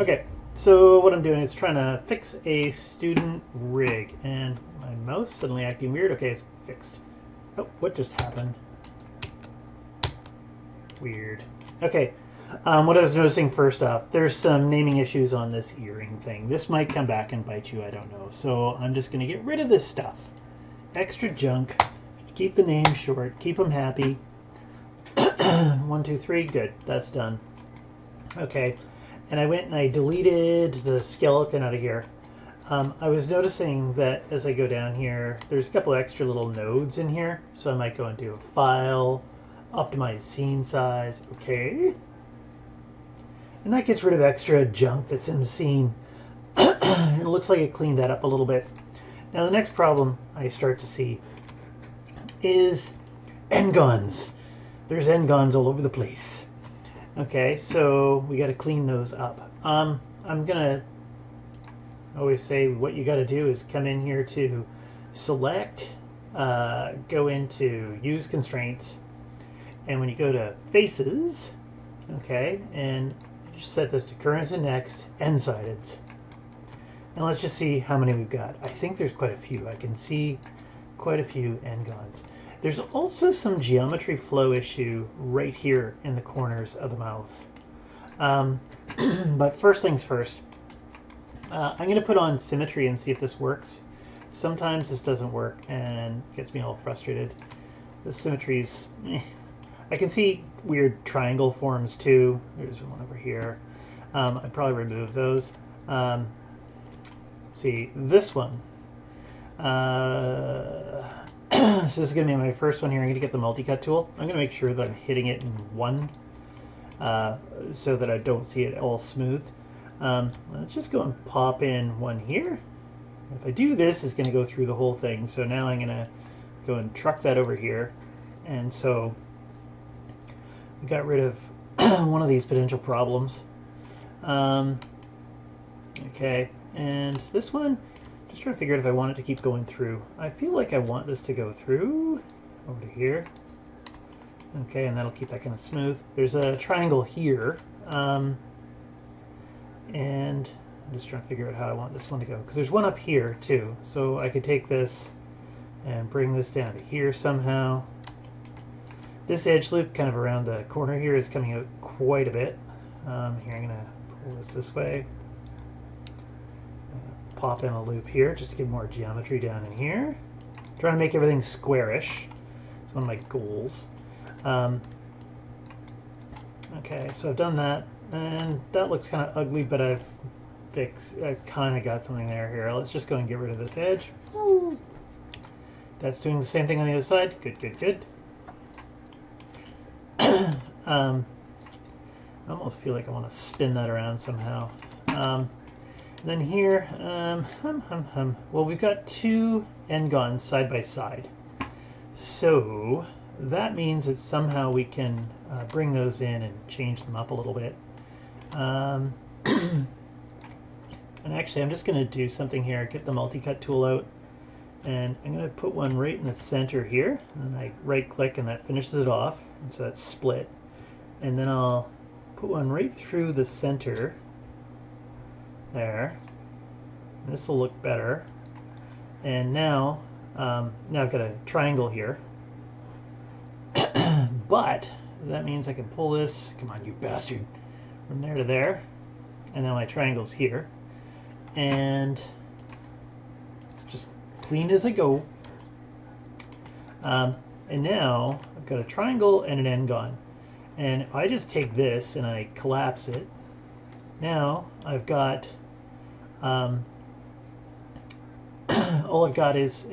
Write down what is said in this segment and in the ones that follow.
Okay, so what I'm doing is trying to fix a student rig, and my mouse suddenly acting weird. Okay, it's fixed. Oh, what just happened? Weird. Okay, what I was noticing first off, there's some naming issues on this earring thing. This might come back and bite you, I don't know. So I'm just going to get rid of this stuff. Extra junk. Keep the name short. Keep them happy. 1, 2, 3. Good. That's done. Okay. And I went and I deleted the skeleton out of here. I was noticing that as I go down here, there's a couple extra little nodes in here. So I might go and do a file, optimize scene size. Okay. And that gets rid of extra junk that's in the scene. It looks like it cleaned that up a little bit. Now the next problem I start to see is n-gons. There's n-gons all over the place. Okay, so we got to clean those up. I'm gonna always say what you got to do is come in here to select, go into use constraints, and when you go to faces, okay, and set this to current and next, n-sided. Now let's just see how many we've got. I think there's quite a few. I can see quite a few n-gons. There's also some geometry flow issue right here in the corners of the mouth. But first things first, I'm going to put on symmetry and see if this works. Sometimes this doesn't work and gets me all frustrated. The symmetry's I can see weird triangle forms too. There's one over here. I'd probably remove those. See, this one. So this is going to be my first one here. I'm going to get the multi-cut tool. I'm going to make sure that I'm hitting it in one so that I don't see it all smoothed. Let's just go and pop in one here. If I do this, it's going to go through the whole thing. So now I'm going to go and truck that over here. And so we got rid of one of these potential problems. Okay, and this one, just trying to figure out if I want it to keep going through. I feel like I want this to go through over to here. Okay, and that'll keep that kind of smooth. There's a triangle here, and I'm just trying to figure out how I want this one to go, because there's one up here too. So I could take this and bring this down to here somehow. This edge loop kind of around the corner here is coming out quite a bit. Here I'm going to pull this way. Pop in a loop here just to get more geometry down in here. Trying to make everything squarish. It's one of my goals. Okay, so I've done that, and that looks kind of ugly, but I've kind of got something there here. Let's just go and get rid of this edge. That's doing the same thing on the other side. Good, good, good. I almost feel like I want to spin that around somehow. Then here, well, we've got two n-gons side by side. So that means that somehow we can bring those in and change them up a little bit. And actually, I'm just going to do something here. Get the multi-cut tool out. And I'm going to put one right in the center here. And then I right-click, and that finishes it off. And so that's split. And then I'll put one right through the center. There. This will look better. And now I've got a triangle here. But that means I can pull this, come on you bastard, from there to there. And now my triangle's here. And it's just clean as I go. And now I've got a triangle and an n-gon. And I just take this and I collapse it. Now I've got all I've got is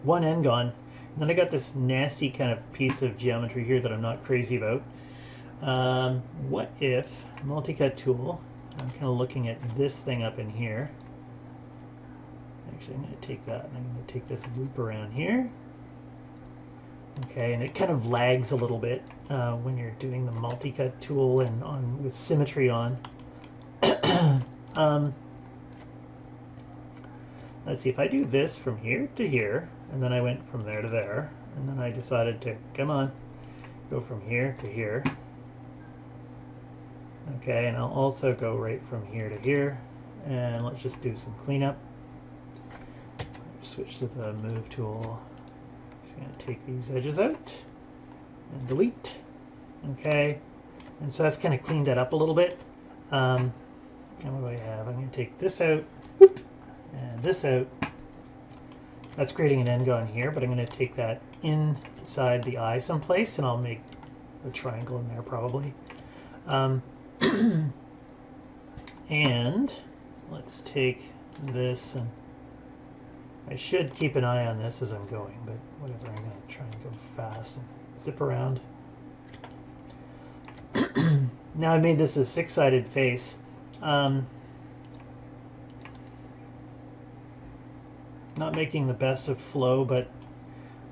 one n-gon, and then I got this nasty kind of piece of geometry here that I'm not crazy about. What if multi-cut tool? I'm kind of looking at this thing up in here. Actually, I'm going to take that and I'm going to take this loop around here. Okay, and it kind of lags a little bit when you're doing the multi-cut tool and with symmetry on. Let's see, if I do this from here to here, and then I went from there to there, and then I decided to, come on, go from here to here. Okay, and I'll also go right from here to here, and let's just do some cleanup. Switch to the move tool. Just going to take these edges out and delete. Okay, and so that's kind of cleaned that up a little bit. And what do I have? I'm going to take this out, whoop, and this out. That's creating an end-on here, but I'm going to take that inside the eye someplace, and I'll make a triangle in there probably. And let's take this, and I should keep an eye on this as I'm going, but whatever, I'm going to try and go fast and zip around. Now I made this a six-sided face. Not making the best of flow, but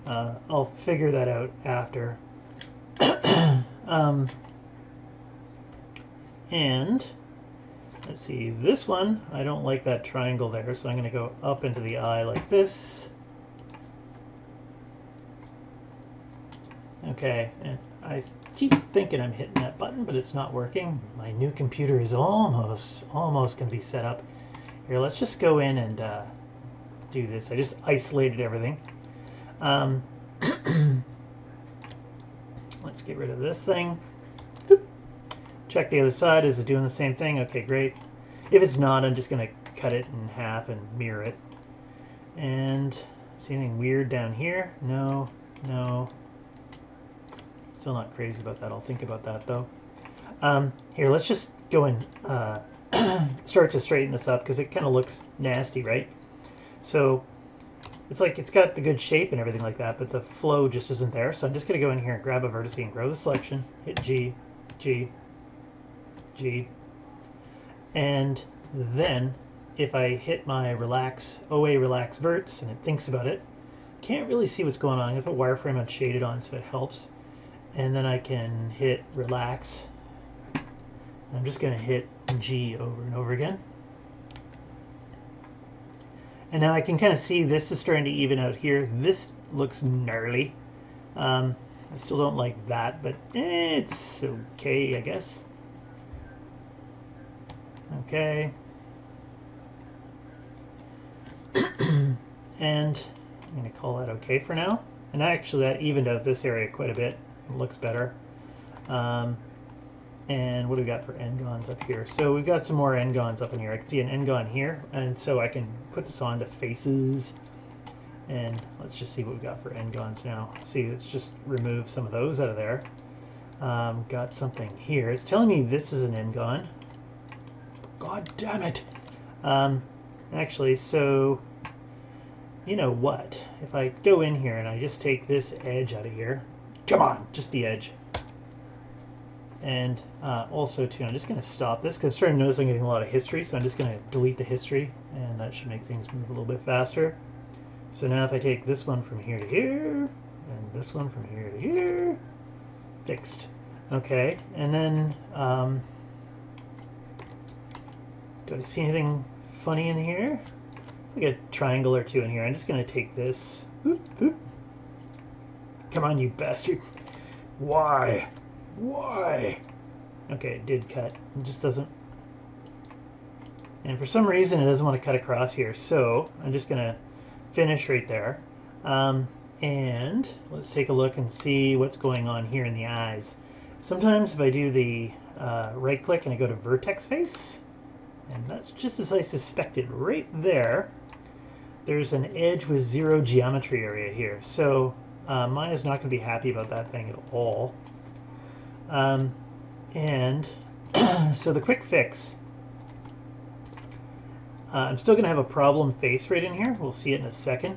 I'll figure that out after. And let's see, this one, I don't like that triangle there, so I'm going to go up into the eye like this. Okay, and I keep thinking I'm hitting that button, but it's not working. My new computer is almost going to be set up. Here, let's just go in and do this. I just isolated everything. Let's get rid of this thing. Check the other side. Is it doing the same thing? Okay, great. If it's not, I'm just going to cut it in half and mirror it. And see anything weird down here? No, no. Still not crazy about that. I'll think about that though. Here, let's just go and start to straighten this up because it kind of looks nasty, right? So it's like it's got the good shape and everything like that, but the flow just isn't there. So I'm just going to go in here and grab a vertex and grow the selection, hit G, G, G, and then if I hit my relax, OA relax verts, and it thinks about it, can't really see what's going on. I'm going to put wireframe on shaded on so it helps. And then I can hit relax. I'm just going to hit G over and over again. And now I can kind of see this is starting to even out here. This looks gnarly. I still don't like that, but it's okay, I guess. Okay. And I'm going to call that okay for now. And actually that evened out this area quite a bit. It looks better. And what do we got for n-gons up here? So we've got some more n-gons up in here. I can see an n-gon here, and so I can put this on to faces. And let's just see what we got for n-gons now. See, let's just remove some of those out of there. Got something here. It's telling me this is an n-gon. God damn it! Actually, so you know what? If I go in here and I just take this edge out of here, come on, just the edge. And also, too, I'm just going to stop this because I'm starting to notice I'm getting a lot of history, so I'm just going to delete the history, and that should make things move a little bit faster. So now if I take this one from here to here, and this one from here to here, fixed. Okay, and then do I see anything funny in here? Like a triangle or two in here. I'm just going to take this. Whoop, whoop. Come on, you bastard. Why? Why? Okay, it did cut. It just doesn't. And for some reason, it doesn't want to cut across here. So I'm just going to finish right there. And let's take a look and see what's going on here in the eyes. Sometimes if I do the right click and I go to vertex face, and that's just as I suspected right there, there's an edge with zero geometry area here. So mine is not going to be happy about that thing at all. And so the quick fix, I'm still going to have a problem face right in here. We'll see it in a second.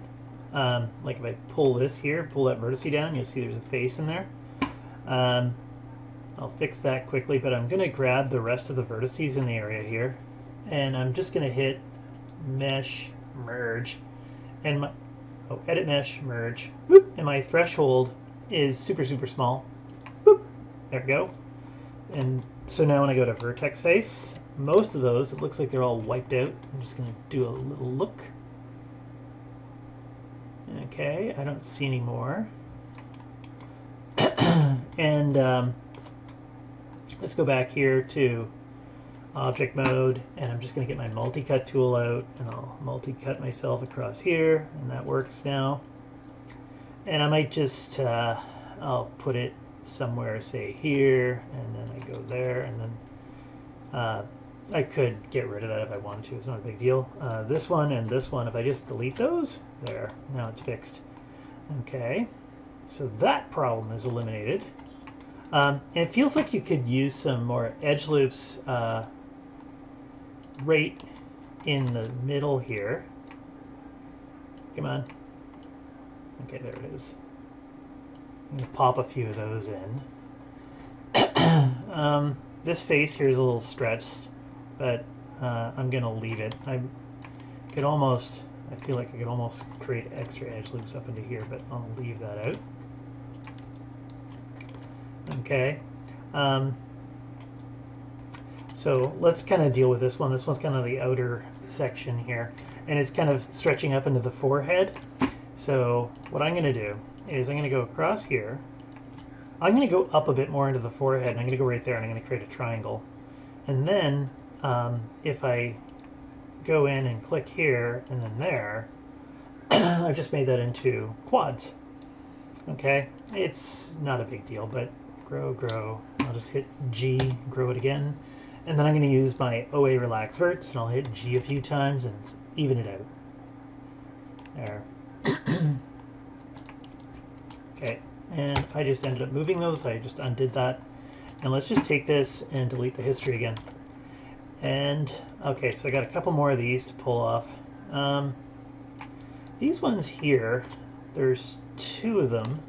Like if I pull this here, pull that vertex down, you'll see there's a face in there. I'll fix that quickly, but I'm going to grab the rest of the vertices in the area here, and I'm just going to hit mesh, merge, and my edit mesh, merge, whoop, and my threshold is super, super small. Whoop, there we go. And so now when I go to vertex face, most of those, it looks like they're all wiped out. I'm just going to do a little look. Okay, I don't see any more. And let's go back here to object mode, and I'm just going to get my multi-cut tool out, and I'll multi-cut myself across here, and that works now. And I might just, I'll put it somewhere, say here, and then I go there, and then I could get rid of that if I wanted to. It's not a big deal. This one and this one, if I just delete those, there, now it's fixed. Okay, so that problem is eliminated. And it feels like you could use some more edge loops right in the middle here. Come on. Okay, there it is. I'm going to pop a few of those in. This face here is a little stretched, but I'm going to leave it. I feel like I could almost create extra edge loops up into here, but I'll leave that out. Okay. So let's kind of deal with this one. This one's kind of the outer section here, and it's kind of stretching up into the forehead. So what I'm going to do is I'm going to go across here. I'm going to go up a bit more into the forehead, and I'm going to go right there, and I'm going to create a triangle. And then if I go in and click here and then there, I've just made that into quads. Okay, it's not a big deal, but grow. I'll just hit G, grow it again. And then I'm going to use my OA relax verts, and I'll hit G a few times and even it out. There. Okay, and I just ended up moving those. I just undid that. And let's just take this and delete the history again. And, okay, so I got a couple more of these to pull off. These ones here, there's two of them,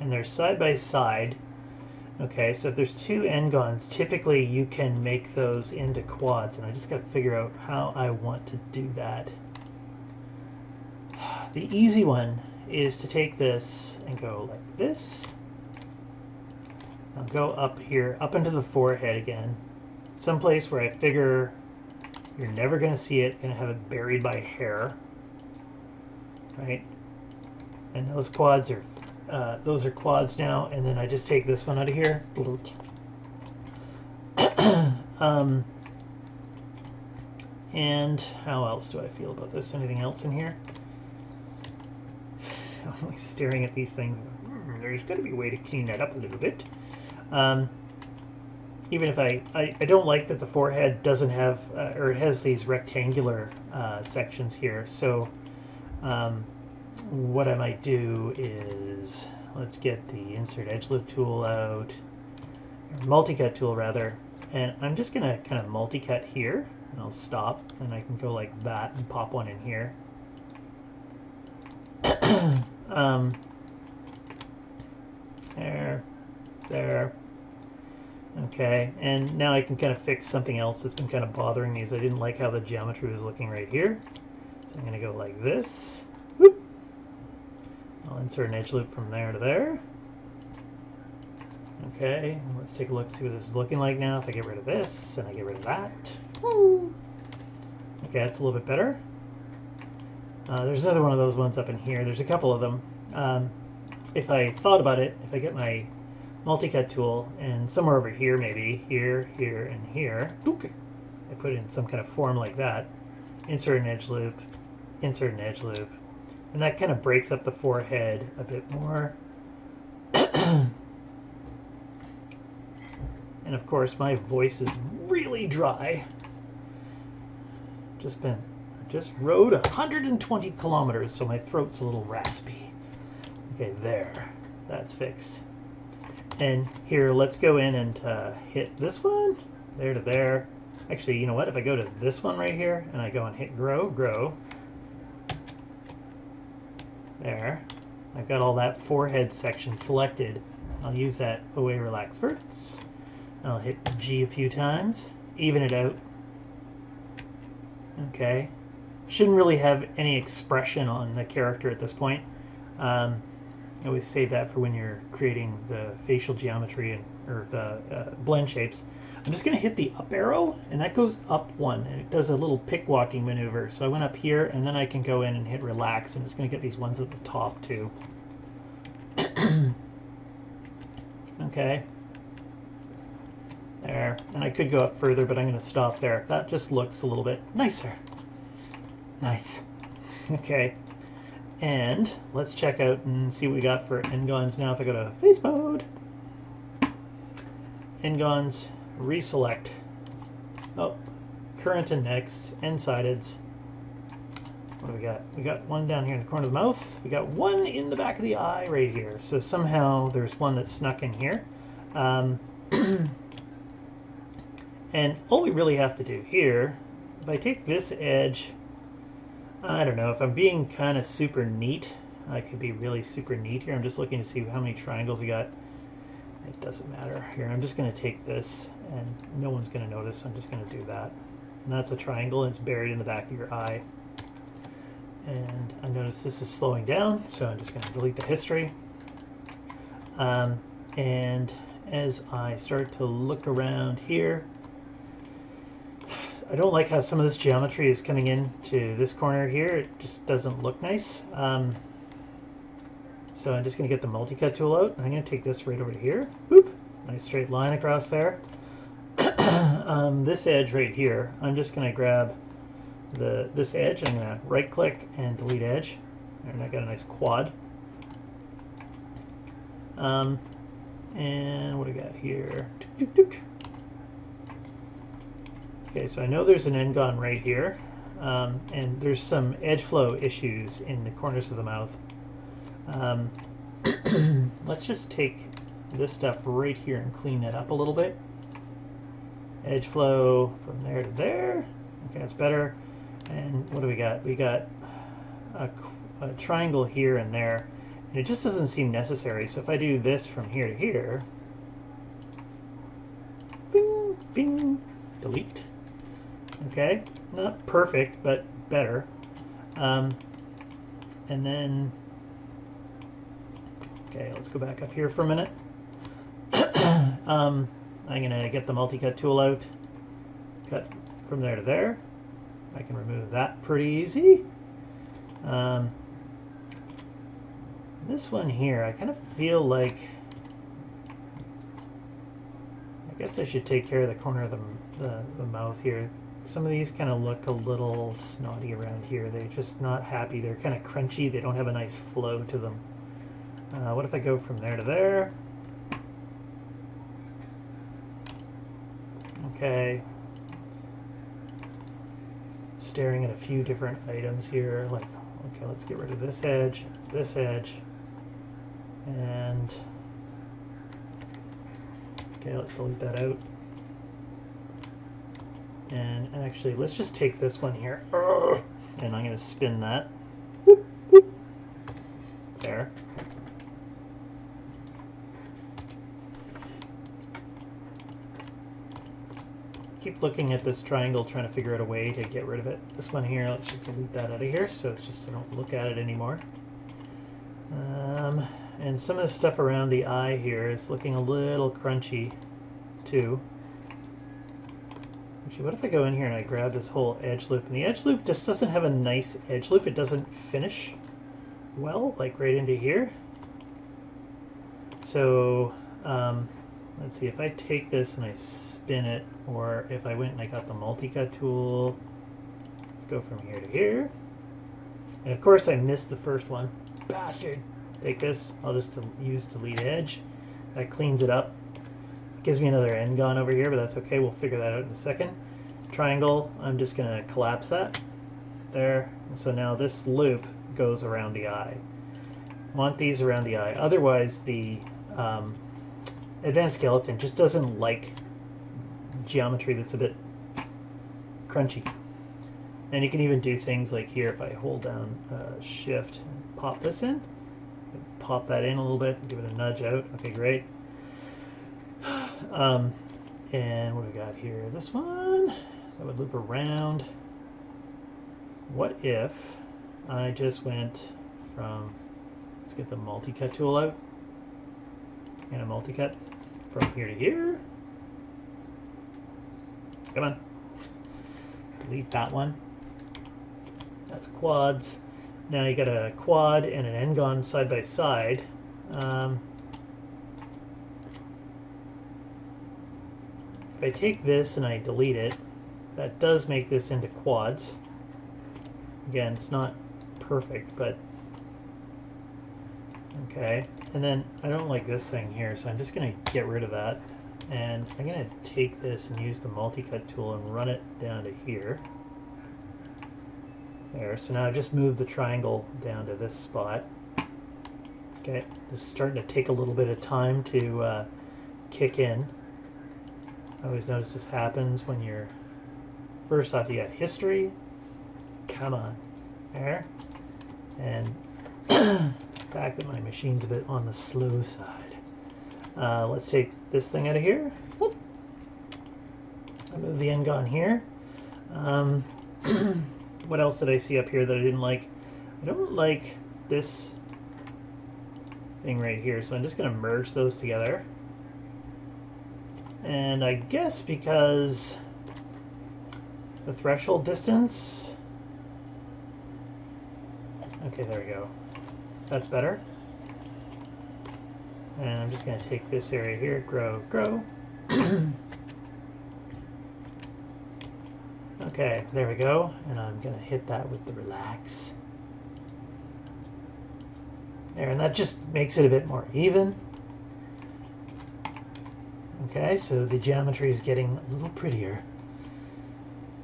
and they're side by side. Okay, so if there's two n-gons, typically you can make those into quads, and I just got to figure out how I want to do that. The easy one is to take this and go like this. I'll go up here, up into the forehead again, someplace where I figure you're never going to see it, going to have it buried by hair, right? And those quads are quads now, and then I just take this one out of here. And how else do I feel about this? Anything else in here? I'm like staring at these things. There's got to be a way to clean that up a little bit. Even if I don't like that the forehead doesn't have, or it has these rectangular sections here. So what I might do is, let's get the insert edge loop tool out, or multi-cut tool rather, and I'm just going to kind of multi-cut here, and I'll stop, and I can go like that and pop one in here. There. Okay, and now I can kind of fix something else that's been kind of bothering me. Is I didn't like how the geometry was looking right here. So I'm going to go like this. Whoop. I'll insert an edge loop from there to there. Okay, let's take a look, see what this is looking like now. If I get rid of this and I get rid of that. Okay, that's a little bit better. There's another one of those ones up in here. There's a couple of them. If I thought about it, if I get my multi-cut tool and somewhere over here, maybe here, here, and here, I put it in some kind of form like that, insert an edge loop, insert an edge loop, and that kind of breaks up the forehead a bit more. And of course my voice is really dry. Just rode 120 kilometers, so my throat's a little raspy. Okay, there, that's fixed. And here, let's go in and hit this one, there to there. Actually, you know what? If I go to this one right here, and I go and hit grow, there. I've got all that forehead section selected. I'll use that OA relax verts. I'll hit G a few times, even it out. Okay. Shouldn't really have any expression on the character at this point. I always save that for when you're creating the facial geometry or the blend shapes. I'm just going to hit the up arrow, and that goes up one, and it does a little pick walking maneuver. So I went up here, and then I can go in and hit relax, and it's going to get these ones at the top too. Okay. There. And I could go up further, but I'm going to stop there. That just looks a little bit nicer. Nice. Okay. And let's check out and see what we got for N-gons now. If I go to face mode, N-gons, reselect. Oh, current and next, N-sideds. What do we got? We got one down here in the corner of the mouth. We got one in the back of the eye right here. So somehow there's one that's snuck in here. And all we really have to do here, if I take this edge, I don't know, if I'm being kind of super neat, I could be really super neat here. I'm just looking to see how many triangles we got. It doesn't matter. Here, I'm just going to take this, and no one's going to notice. I'm just going to do that. And that's a triangle, and it's buried in the back of your eye. And I notice this is slowing down, so I'm just going to delete the history. And as I start to look around here, I don't like how some of this geometry is coming in to this corner here. It just doesn't look nice. So I'm just going to get the multi-cut tool out. I'm going to take this right over to here. Whoop! Nice straight line across there. This edge right here, I'm just going to grab this edge. I'm going to right-click and delete edge. And I got a nice quad. And what do we got here? Okay, so I know there's an N-gon right here, and there's some edge flow issues in the corners of the mouth. Let's just take this stuff right here and clean that up a little bit. Edge flow from there to there. Okay, that's better. And what do we got? We got a triangle here and there, and it just doesn't seem necessary. So if I do this from here to here, bing, bing, delete. Okay, not perfect, but better. And then, okay, let's go back up here for a minute. I'm gonna get the multi-cut tool out, cut from there to there. I can remove that pretty easy. This one here, I kind of feel like, I guess I should take care of the corner of the mouth here. Some of these kind of look a little snotty around here. They're just not happy. They're kind of crunchy. They don't have a nice flow to them. What if I go from there to there? Okay. Staring at a few different items here. Like, okay, let's get rid of this edge, and okay, let's delete that out. And actually, let's just take this one here, and I'm going to spin that. Whoop, whoop. There. Keep looking at this triangle, trying to figure out a way to get rid of it. This one here, let's just delete that out of here, so it's just I don't look at it anymore. And some of the stuff around the eye here is looking a little crunchy, too. Actually, what if I go in here and I grab this whole edge loop? And the edge loop just doesn't have a nice edge loop. It doesn't finish well, like right into here. So, let's see, if I take this and I spin it, or if I went and I got the multi-cut tool, let's go from here to here. And of course I missed the first one. Bastard! Take this, I'll just use delete edge. That cleans it up. It gives me another N-gon over here, but that's okay, we'll figure that out in a second. Triangle, I'm just gonna collapse that. There, and so now this loop goes around the eye. Want these around the eye, otherwise the advanced skeleton just doesn't like geometry that's a bit crunchy. And you can even do things like here, if I hold down shift and pop this in, pop that in a little bit, give it a nudge out. Okay, great. And what do we got here? This one, that would loop around. What if I just went from, let's get the multi-cut tool out, and a multi-cut from here to here. Come on. Delete that one. That's quads. Now you got a quad and an N-gon side by side. If if I take this and I delete it, that does make this into quads. Again, it's not perfect, but okay. And then I don't like this thing here, so I'm just going to get rid of that. And I'm going to take this and use the multi-cut tool and run it down to here. There, so now I just moved the triangle down to this spot. Okay, this is starting to take a little bit of time to kick in. I always notice this happens when you're, first off you got history, come on, there, and the fact that my machine's a bit on the slow side. Let's take this thing out of here. Whoop. I move the end gun here. What else did I see up here that I didn't like? I don't like this thing right here, so I'm just going to merge those together. And I guess because the threshold distance, okay, there we go, that's better. And I'm just going to take this area here, grow. Okay, there we go, and I'm going to hit that with the relax. There, and that just makes it a bit more even. Okay, so the geometry is getting a little prettier.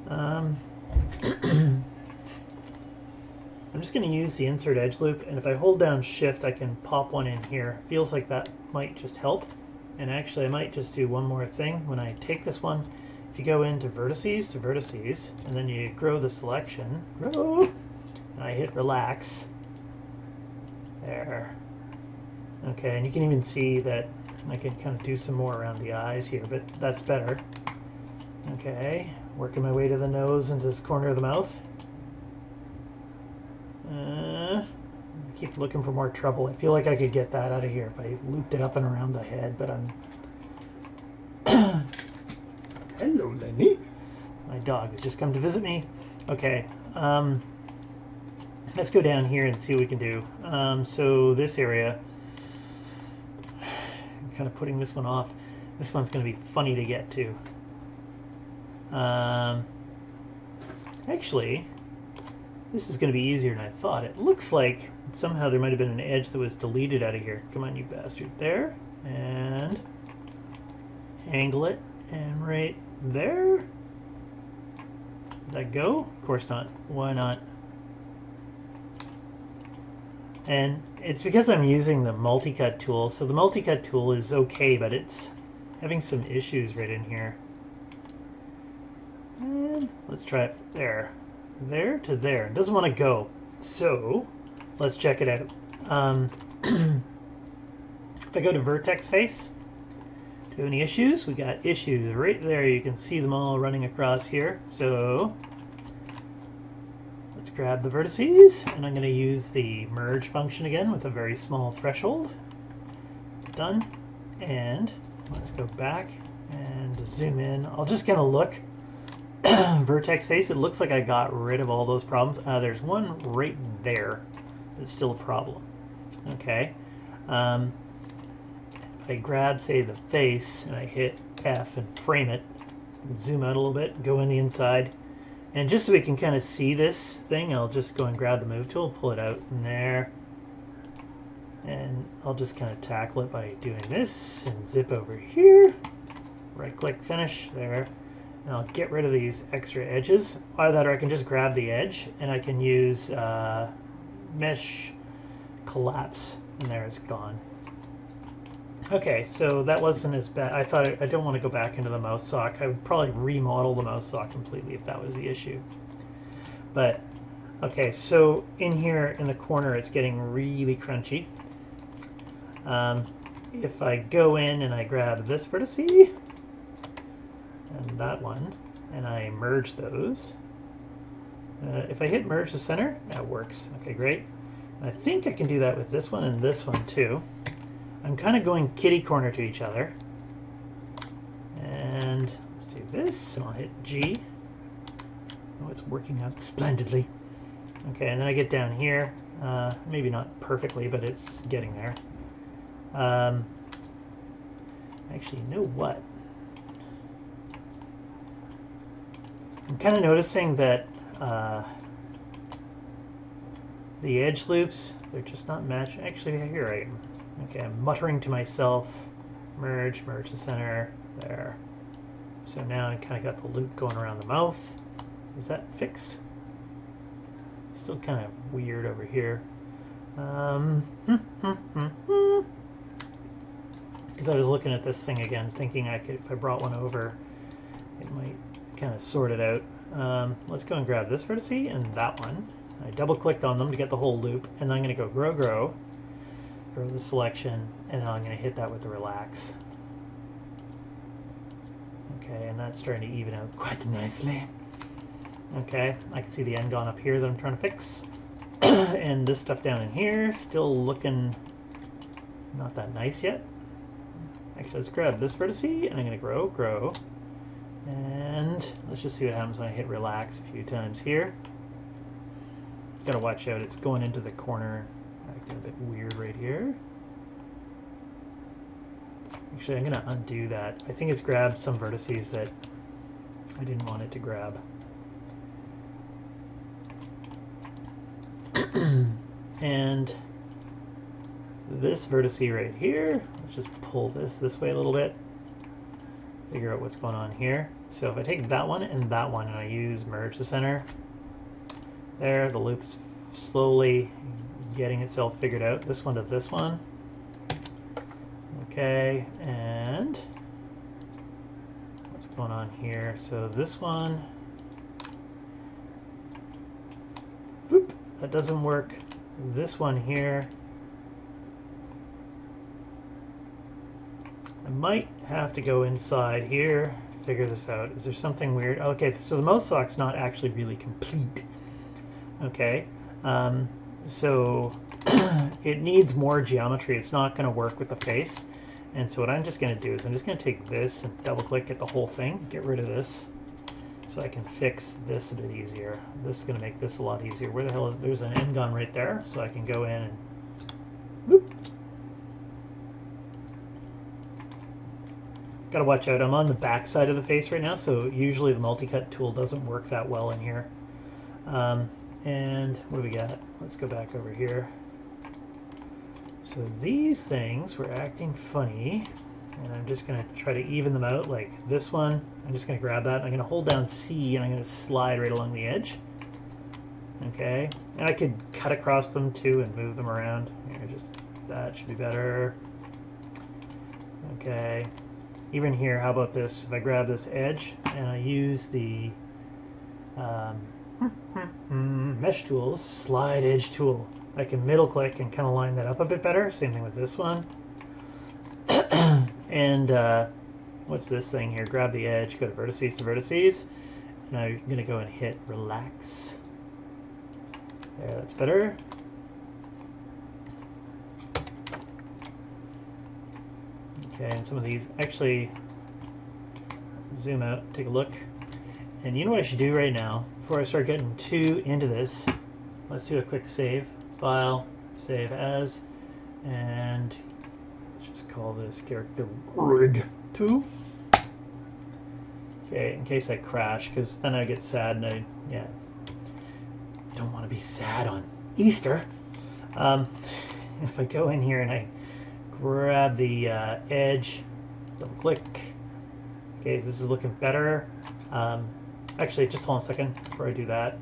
I'm just going to use the insert edge loop, and if I hold down shift I can pop one in here. Feels like that might just help. And actually I might just do one more thing. When I take this one, if you go into vertices to vertices, and then you grow the selection, grow, and I hit relax. There. Okay, and you can even see that I can kind of do some more around the eyes here, but that's better. Okay, working my way to the nose into this corner of the mouth. I keep looking for more trouble. I feel like I could get that out of here if I looped it up and around the head, but I'm... Hello, Lenny. My dog has just come to visit me. Okay, let's go down here and see what we can do. So this area, I'm kind of putting this one off. This one's going to be funny to get to. Actually, this is going to be easier than I thought. It looks like somehow there might have been an edge that was deleted out of here. Come on, you bastard. There. And angle it. And right there. Did that go? Of course not. Why not? And it's because I'm using the multi-cut tool. So the multi-cut tool is okay, but it's having some issues right in here. And let's try it there. There to there. It doesn't want to go. So let's check it out. If I go to vertex face, do you have any issues? We got issues right there. You can see them all running across here. So let's grab the vertices, and I'm going to use the merge function again with a very small threshold. Done. And let's go back and zoom in. I'll just kind of look. Vertex face, it looks like I got rid of all those problems. There's one right there that's still a problem. Okay. If I grab, say, the face, and I hit F and frame it, and zoom out a little bit, go in the inside, and just so we can kind of see this thing, I'll just go and grab the move tool, pull it out in there, and I'll just kind of tackle it by doing this, and zip over here, right-click, finish, there. And I'll get rid of these extra edges. Either I can just grab the edge, and I can use mesh collapse, and there it's gone. Okay, so that wasn't as bad. I thought I don't want to go back into the mouse sock. I would probably remodel the mouse sock completely if that was the issue. But okay, so in here in the corner, it's getting really crunchy. If I go in and I grab this vertice and that one, and I merge those. If I hit merge to center, that works. Okay, great. And I think I can do that with this one and this one too. I'm kind of going kitty corner to each other. And let's do this, and I'll hit G. Oh, it's working out splendidly. Okay, and then I get down here. Maybe not perfectly, but it's getting there. Actually, you know what? I'm kind of noticing that the edge loops, they're just not matching. Actually, here I am. Okay, I'm muttering to myself, merge the center, there. So now I kind of got the loop going around the mouth. Is that fixed? Still kind of weird over here. Because I was looking at this thing again, thinking I could, if I brought one over, it might kind of sort it out. Let's go and grab this vertex and that one. I double clicked on them to get the whole loop, and then I'm going to go grow the selection, and then I'm going to hit that with the relax. Okay, and that's starting to even out quite nicely. Okay, I can see the end gone up here that I'm trying to fix. And this stuff down in here, still looking not that nice yet. Actually, let's grab this vertex, and I'm going to grow. And let's just see what happens when I hit relax a few times here. Gotta watch out, it's going into the corner, acting a bit weird right here. Actually, I'm gonna undo that. I think it's grabbed some vertices that I didn't want it to grab. And this vertex right here, let's just pull this way a little bit, figure out what's going on here. So if I take that one and I use merge the center, there, the loop is slowly getting itself figured out. This one to this one. Okay, and what's going on here? So this one, whoop, that doesn't work. This one here, I might have to go inside here, figure this out. Is there something weird? Okay, so the mouse sock's not actually really complete. Okay, so it needs more geometry. It's not going to work with the face. And so what I'm just going to do is I'm just going to take this and double click at the whole thing, get rid of this, so I can fix this a bit easier. This is going to make this a lot easier. Where the hell is, there's an end gun right there, so I can go in and whoop. Got to watch out, I'm on the back side of the face right now, so usually the multi-cut tool doesn't work that well in here. And what do we got? Let's go back over here. So these things were acting funny, and I'm just going to try to even them out. Like this one, I'm just going to grab that. I'm going to hold down C, and I'm going to slide right along the edge. Okay, and I could cut across them too and move them around. Here, just that should be better. Okay, even here, how about this? If I grab this edge and I use the mesh tools, slide edge tool, I can middle click and kind of line that up a bit better. Same thing with this one. And what's this thing here? Grab the edge, go to vertices, and I'm going to go and hit relax. There, that's better. Okay, and some of these, actually, zoom out, take a look. And you know what I should do right now? Before I start getting too into this, let's do a quick save. File, save as, and let's just call this character rig 2. Okay, in case I crash, because then I get sad and I, don't want to be sad on Easter. If I go in here and I grab the edge, double click. Okay, this is looking better. Actually, just hold on a second before I do that.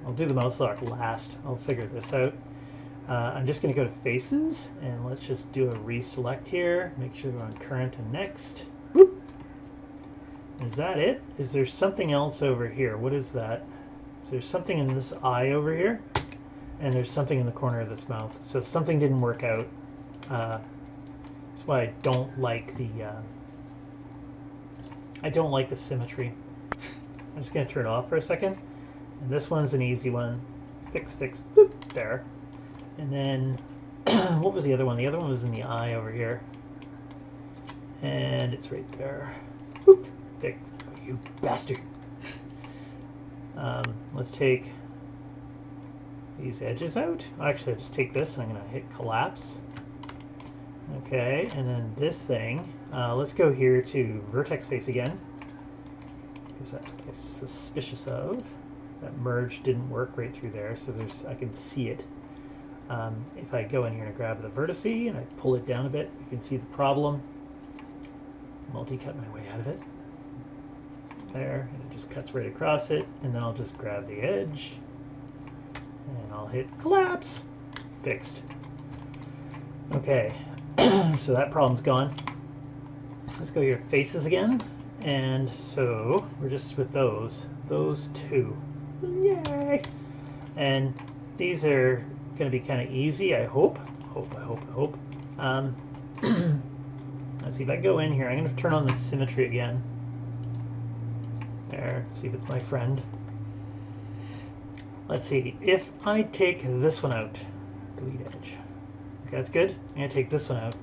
I'll do the mouse lock last. I'll figure this out. I'm just going to go to faces, and let's just do a reselect here. Make sure we're on current and next. Whoop. Is that it? Is there something else over here? What is that? So there's something in this eye over here, and there's something in the corner of this mouth. So something didn't work out. That's why I don't like the symmetry. I'm just going to turn it off for a second. And this one's an easy one. Fix, boop, there. And then, what was the other one? The other one was in the eye over here. And it's right there. Boop, fix. Oh, you bastard. Let's take these edges out. Actually, I'll just take this and I'm going to hit collapse. Okay, and then this thing, let's go here to vertex face again. because that's what I'm suspicious of. That merge didn't work right through there, so I can see it. If I go in here and grab the vertex and I pull it down a bit, you can see the problem. Multi-cut my way out of it. There, and it just cuts right across it, and then I'll just grab the edge, and I'll hit collapse. Fixed. Okay, so that problem's gone. Let's go here, faces again, and so we're just with those two. Yay! And these are going to be kind of easy, I hope. Let's see if I go in here. I'm going to turn on the symmetry again. There, see if it's my friend. Let's see, if I take this one out, delete edge. Okay, that's good. I'm going to take this one out.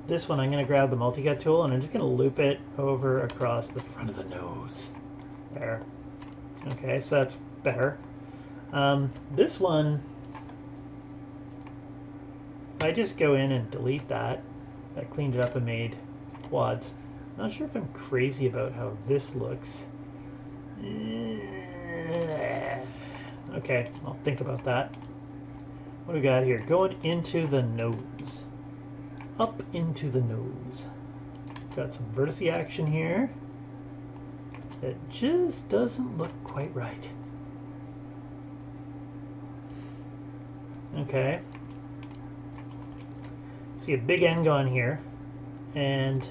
This one I'm going to grab the multi-cut tool and I'm just going to loop it over across the front of the nose. There. Okay, so that's better. This one, if I just go in and delete that, that cleaned it up and made quads. I'm not sure if I'm crazy about how this looks. Okay, I'll think about that. What do we got here? Going into the nose. Up into the nose. Got some vertex action here. It just doesn't look quite right. Okay. See a big end on here, and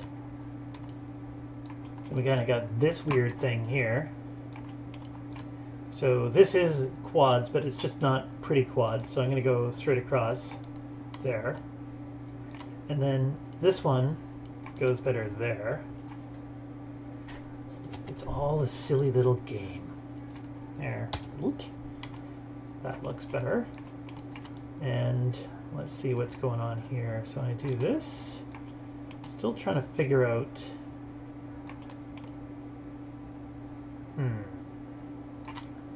we kind of got this weird thing here. So this is quads, but it's just not pretty quads, so I'm going to go straight across there. And then this one goes better there. It's all a silly little game. There. That looks better. And let's see what's going on here. So I do this. Still trying to figure out.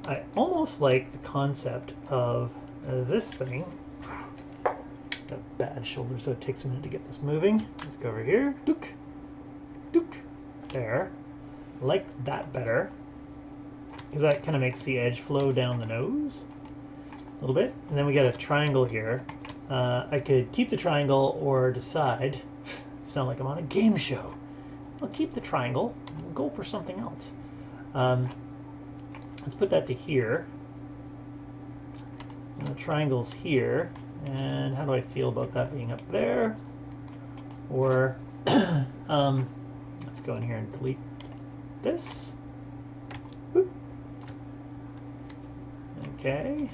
I almost like the concept of this thing. Got bad shoulders, so it takes a minute to get this moving. Let's go over here. Dook. Dook. There. I like that better. Because that kind of makes the edge flow down the nose a little bit. And then we got a triangle here. I could keep the triangle or decide. Sound like I'm on a game show. I'll keep the triangle and go for something else. Let's put that to here. And the triangle's here. And how do I feel about that being up there? Or let's go in here and delete this. Boop. Okay.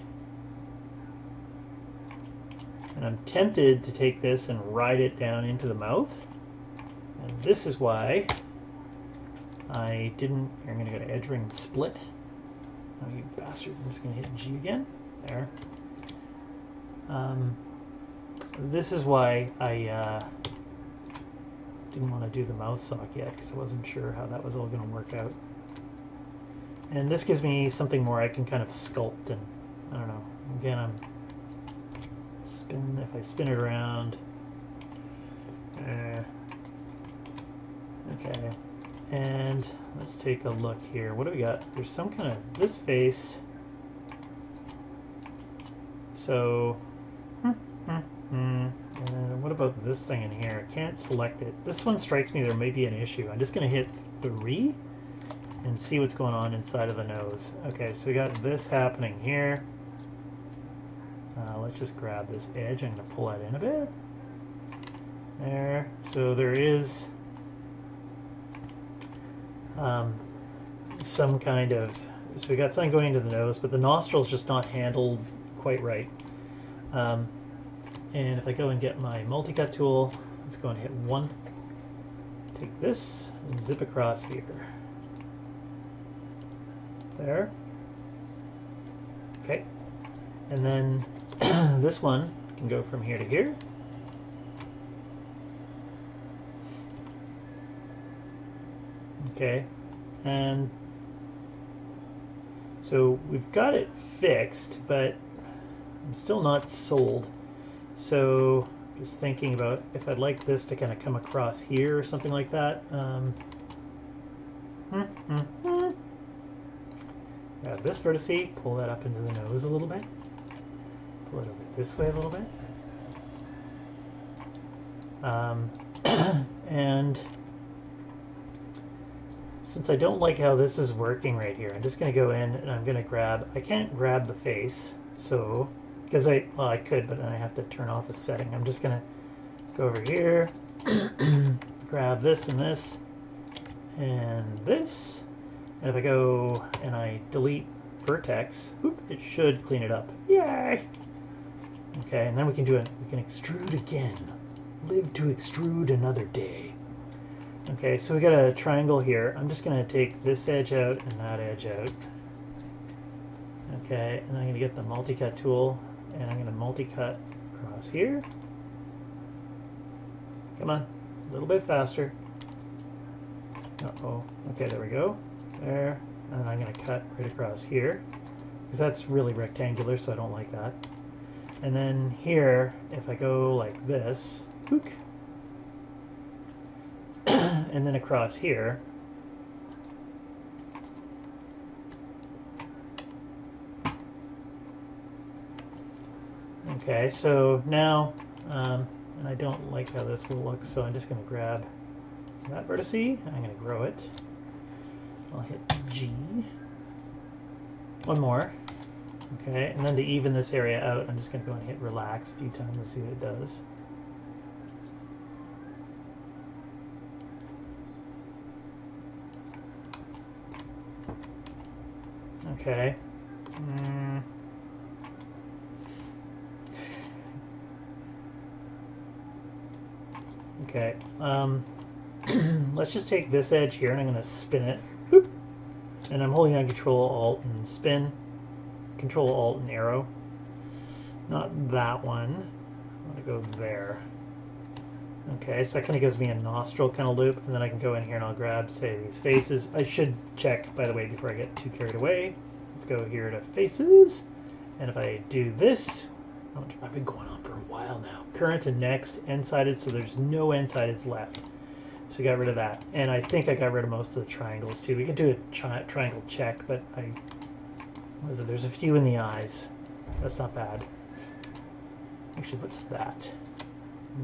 And I'm tempted to take this and ride it down into the mouth. And this is why I didn't. Here, I'm going to go to edge ring split. Oh, you bastard. I'm just going to hit G again. There. This is why I didn't want to do the mouth sock yet, because I wasn't sure how that was all going to work out. And this gives me something more I can kind of sculpt, and I don't know. Again, if I spin it around. Okay. And let's take a look here. What do we got? There's some kind of this face. So, and what about this thing in here? I can't select it. This one strikes me there may be an issue. I'm just going to hit 3 and see what's going on inside of the nose. Okay, so we got this happening here. Let's just grab this edge. I'm going to pull that in a bit. There. So there is some kind of... So we got something going into the nose, but the nostril's just not handled quite right. And if I go and get my multi-cut tool, let's go and hit 1. Take this and zip across here. There. Okay. And then this one can go from here to here. Okay. And so we've got it fixed, but I'm still not sold. So just thinking about if I'd like this to kind of come across here or something like that. Mm-hmm. Grab this vertice, pull that up into the nose a little bit. Pull it over this way a little bit. And since I don't like how this is working right here, I'm just going to go in and I'm going to grab, I can't grab the face, so, because well, I could, but then I have to turn off the setting. I'm just going to go over here, grab this and this, and this, and if I go and I delete vertex, whoop, it should clean it up. Yay! Okay, and then we can do it, we can extrude again. Live to extrude another day. Okay, so we got a triangle here. I'm just going to take this edge out and that edge out. Okay, and I'm going to get the multi-cut tool, and I'm going to multi-cut across here. Come on, a little bit faster. Uh-oh. Okay, there we go. There. And I'm going to cut right across here, because that's really rectangular, so I don't like that. And then here, if I go like this, hook, and then across here, okay, so now, and I don't like how this will look, so I'm just going to grab that vertice, I'm going to grow it. I'll hit G. One more. Okay, and then to even this area out, I'm just going to go and hit relax a few times and see what it does. Okay. Okay. Let's just take this edge here, and I'm going to spin it. Boop. And I'm holding on Control Alt and spin. Control Alt and arrow. Not that one. I want to go there. Okay, so that kind of gives me a nostril kind of loop, and then I can go in here and I'll grab, say, these faces. I should check, by the way, before I get too carried away. Let's go here to faces, and if I do this, I've been going on for a while now. Current and next, end-sided, so there's no end-sideds left. So we got rid of that, and I think I got rid of most of the triangles too. We could do a triangle check, but what is it? There's a few in the eyes. That's not bad. Actually, what's that?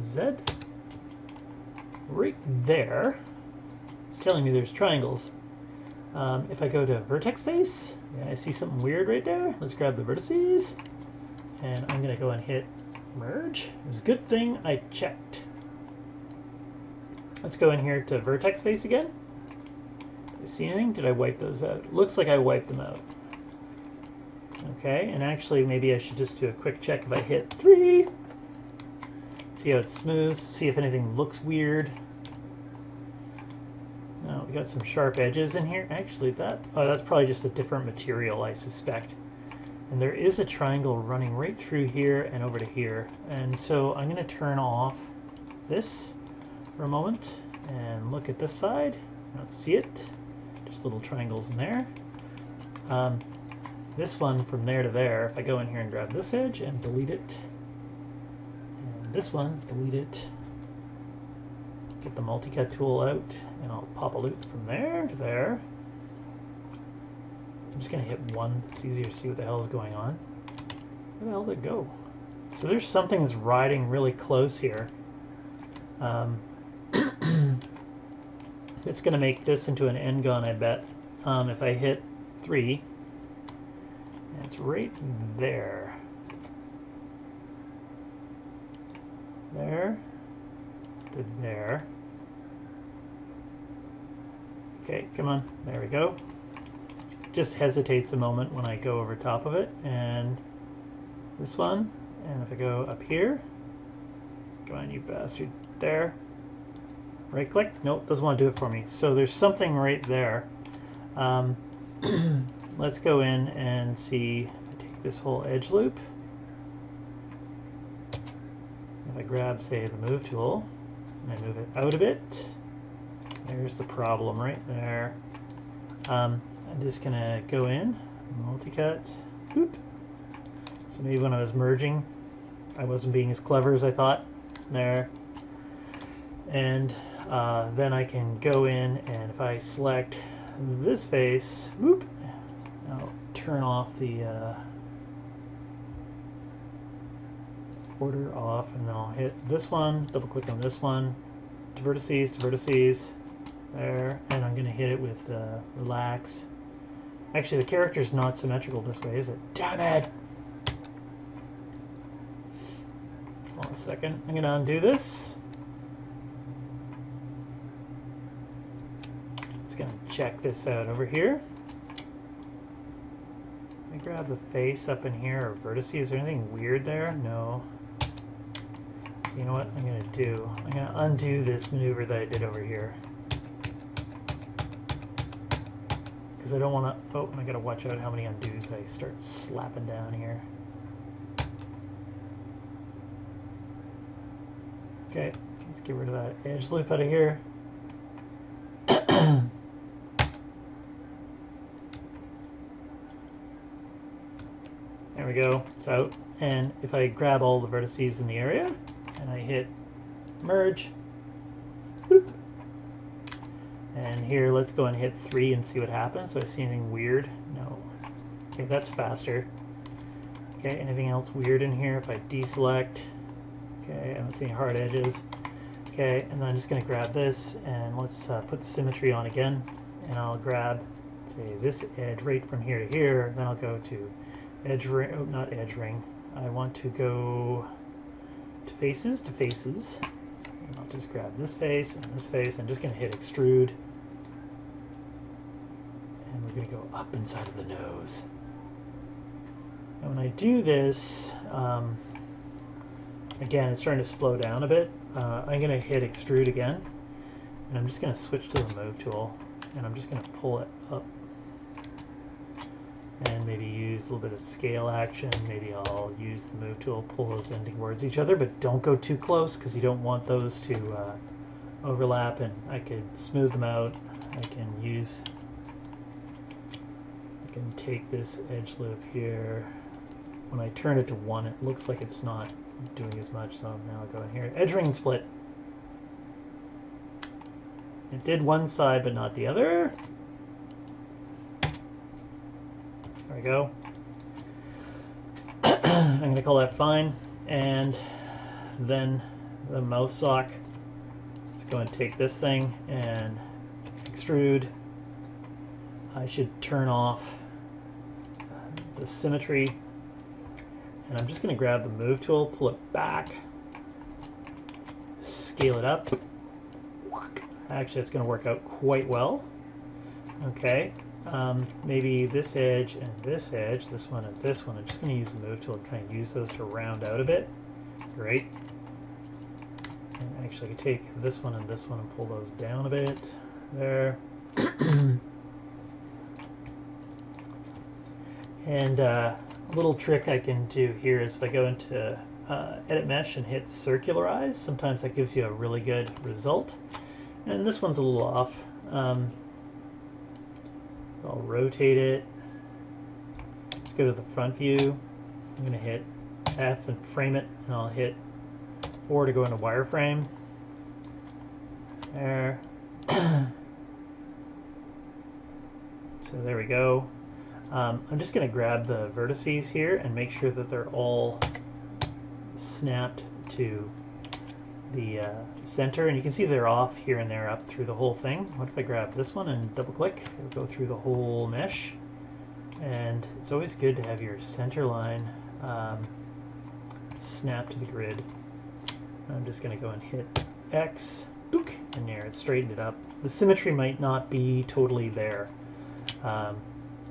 Z? Right there. It's telling me there's triangles. If I go to vertex face, yeah, I see something weird right there. Let's grab the vertices, and I'm going to go and hit merge. It's a good thing I checked. Let's go in here to vertex face again. Did I see anything? Did I wipe those out? It looks like I wiped them out. Okay, and actually maybe I should just do a quick check if I hit 3. See how it's smooth, see if anything looks weird. No, we got some sharp edges in here. Actually, that's probably just a different material, I suspect. And there is a triangle running right through here and over to here. And so I'm going to turn off this for a moment and look at this side. I don't see it. Just little triangles in there. This one from there to there, if I go in here and grab this edge and delete it, and this one, delete it, get the multi-cut tool out, and I'll pop a loop from there to there. I'm just going to hit 1. It's easier to see what the hell is going on. Where the hell did it go? So there's something that's riding really close here. It's going to make this into an end gun, I bet. If I hit 3, it's right there. There. To there. Okay, come on. There we go. Just hesitates a moment when I go over top of it. And this one. And if I go up here. Come on, you bastard. There. Right click. Nope, doesn't want to do it for me. So there's something right there. Let's go in and see. I take this whole edge loop. If I grab, say, the move tool, and I move it out a bit, there's the problem right there. I'm just going to go in, multi-cut, boop. So maybe when I was merging, I wasn't being as clever as I thought. There. And then I can go in, and if I select this face. Whoop. I'll turn off the order off, and then I'll hit this one, double click on this one, to vertices, there, and I'm going to hit it with relax. Actually, the character's not symmetrical this way, is it? Damn it! Hold on a second. I'm going to undo this. Just going to check this out over here. Let me grab the face up in here, or vertices. Is there anything weird there? No. So you know what I'm going to do? I'm going to undo this maneuver that I did over here. Because I don't want to... Oh, I got to watch out how many undos I start slapping down here. Okay, let's get rid of that edge loop out of here. There we go, it's out. And if I grab all the vertices in the area and I hit merge, whoop. And here, let's go and hit 3 and see what happens. Do I see anything weird? No. Okay, that's faster. Okay, anything else weird in here? If I deselect, okay, I don't see any hard edges. Okay, and then I'm just going to grab this and let's put the symmetry on again. And I'll grab, say, this edge right from here to here. Then I'll go to edge ring, oh, not edge ring. I want to go to faces, and I'll just grab this face and this face. I'm just going to hit extrude. And we're going to go up inside of the nose. And when I do this, again, it's starting to slow down a bit. I'm going to hit extrude again. And I'm just going to switch to the move tool. And I'm just going to pull it up. And maybe use a little bit of scale action. Maybe I'll use the move tool, pull those ending towards each other, but don't go too close because you don't want those to overlap. And I could smooth them out. I can take this edge loop here. When I turn it to 1, it looks like it's not doing as much, so now I'll go in here. Edge ring split. It did one side, but not the other. There we go. I'm going to call that fine. And then the mouse sock. Let's go and take this thing and extrude. I should turn off the symmetry. And I'm just going to grab the move tool, pull it back, scale it up. Actually, it's going to work out quite well. Okay. Maybe this edge and this one and this one. I'm just going to use the move tool and kind of use those to round out a bit. Great. And actually, I can take this one and pull those down a bit. There. And a little trick I can do here is if I go into Edit Mesh and hit Circularize, sometimes that gives you a really good result. And this one's a little off. I'll rotate it. Let's go to the front view. I'm going to hit F and frame it, and I'll hit 4 to go into wireframe. There. So there we go. I'm just going to grab the vertices here and make sure that they're all snapped to the center, and you can see they're off here and there up through the whole thing. What if I grab this one and double click? It'll go through the whole mesh, and it's always good to have your center line snap to the grid. I'm just going to go and hit X, and there, it straightened it up. The symmetry might not be totally there.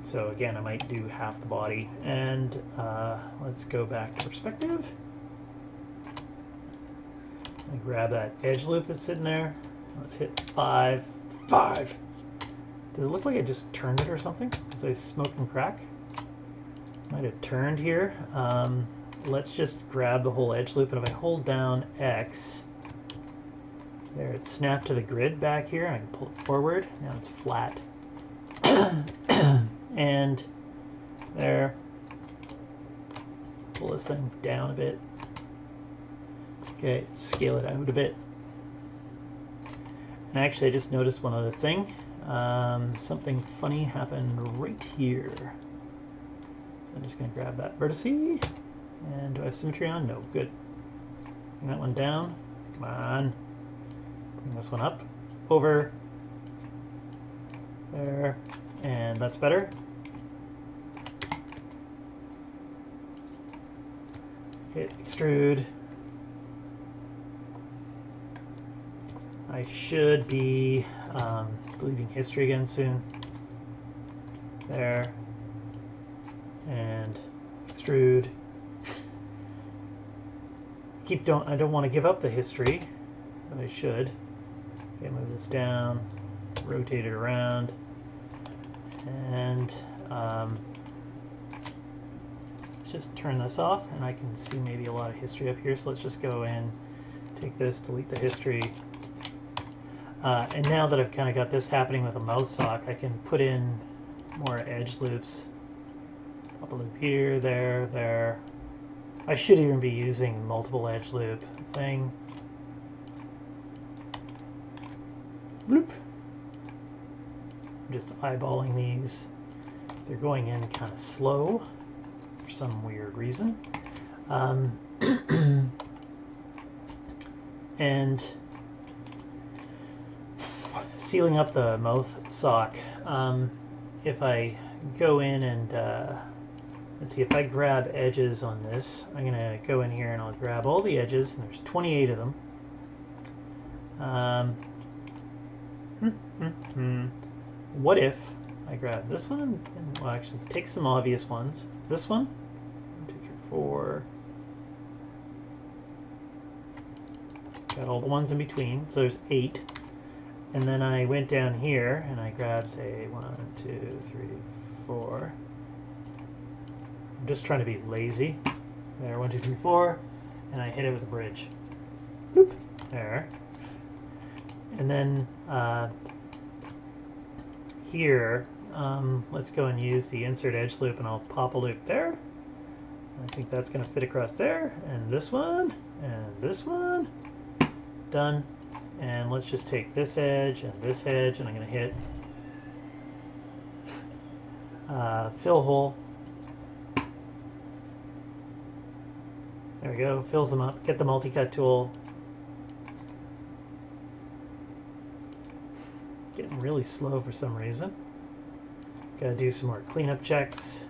So again, I might do half the body, and let's go back to perspective. I grab that edge loop that's sitting there. Let's hit 5. Does it look like I just turned it or something? Was I smoking crack? Might have turned here. Let's just grab the whole edge loop, and if I hold down X, there, it's snapped to the grid back here, and I can pull it forward. Now it's flat. And there, pull this thing down a bit. Okay, scale it out a bit. And actually, I just noticed one other thing. Something funny happened right here. So I'm just going to grab that vertex. And do I have symmetry on? No, good. Bring that one down. Come on. Bring this one up. Over. There. And that's better. Hit extrude. I should be deleting history again soon. There. And extrude. I don't want to give up the history, but I should. Okay, move this down, rotate it around, and just turn this off, and I can see maybe a lot of history up here. So let's just go in, take this, delete the history. And now that I've kind of got this happening with a mouth sock, I can put in more edge loops. Pop a loop here, there, there. I should even be using multiple edge loop thing. Bloop. I'm just eyeballing these. They're going in kind of slow for some weird reason. And sealing up the mouth sock. If I go in and let's see, if I grab edges on this, I'm going to go in here and I'll grab all the edges, and there's 28 of them. What if I grab this one and well, actually take some obvious ones. This one, 1, 2, 3, 4. Got all the ones in between, so there's 8. And then I went down here and I grabbed, say, 1, 2, 3, 4. I'm just trying to be lazy. There, 1, 2, 3, 4, and I hit it with a bridge. Boop, there. And then here, let's go and use the insert edge loop, and I'll pop a loop there. I think that's going to fit across there, and this one, and this one. Done. And let's just take this edge and this edge, and I'm going to hit fill hole. There we go, fills them up. Get the multi-cut tool. Getting really slow for some reason. Gotta do some more cleanup checks.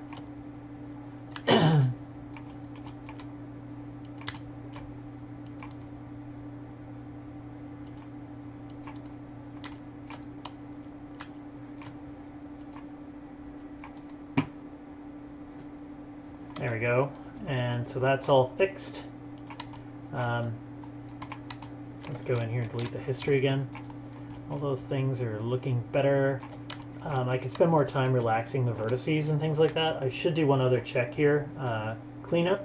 There we go. And so that's all fixed. Let's go in here and delete the history again. All those things are looking better. I could spend more time relaxing the vertices and things like that. I should do one other check here. Cleanup.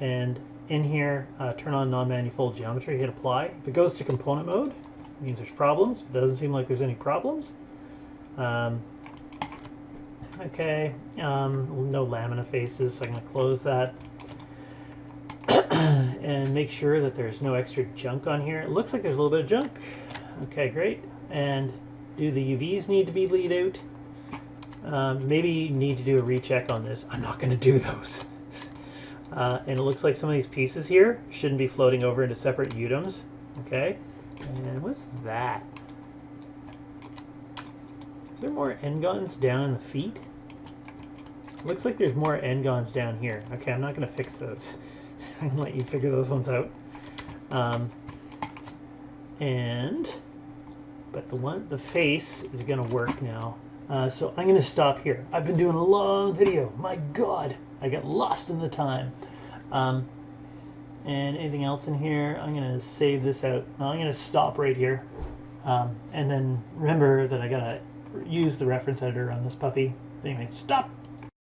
And in here, turn on non-manifold geometry, hit apply. If it goes to component mode, it means there's problems. It doesn't seem like there's any problems. Okay, no lamina faces, so I'm going to close that. And make sure that there's no extra junk on here. It looks like there's a little bit of junk. Okay, great. And do the UVs need to be lead out? Maybe you need to do a recheck on this. I'm not going to do those. And it looks like some of these pieces here shouldn't be floating over into separate UDOMs. Okay, and what's that? Is there more n-gons down in the feet? Looks like there's more n-gons down here. Okay, I'm not going to fix those. I'm going to let you figure those ones out. But the face is going to work now. So I'm going to stop here. I've been doing a long video. My God, I got lost in the time. And anything else in here? I'm going to save this out. I'm going to stop right here. And then remember that I got to use the reference editor on this puppy. Anyway, stop.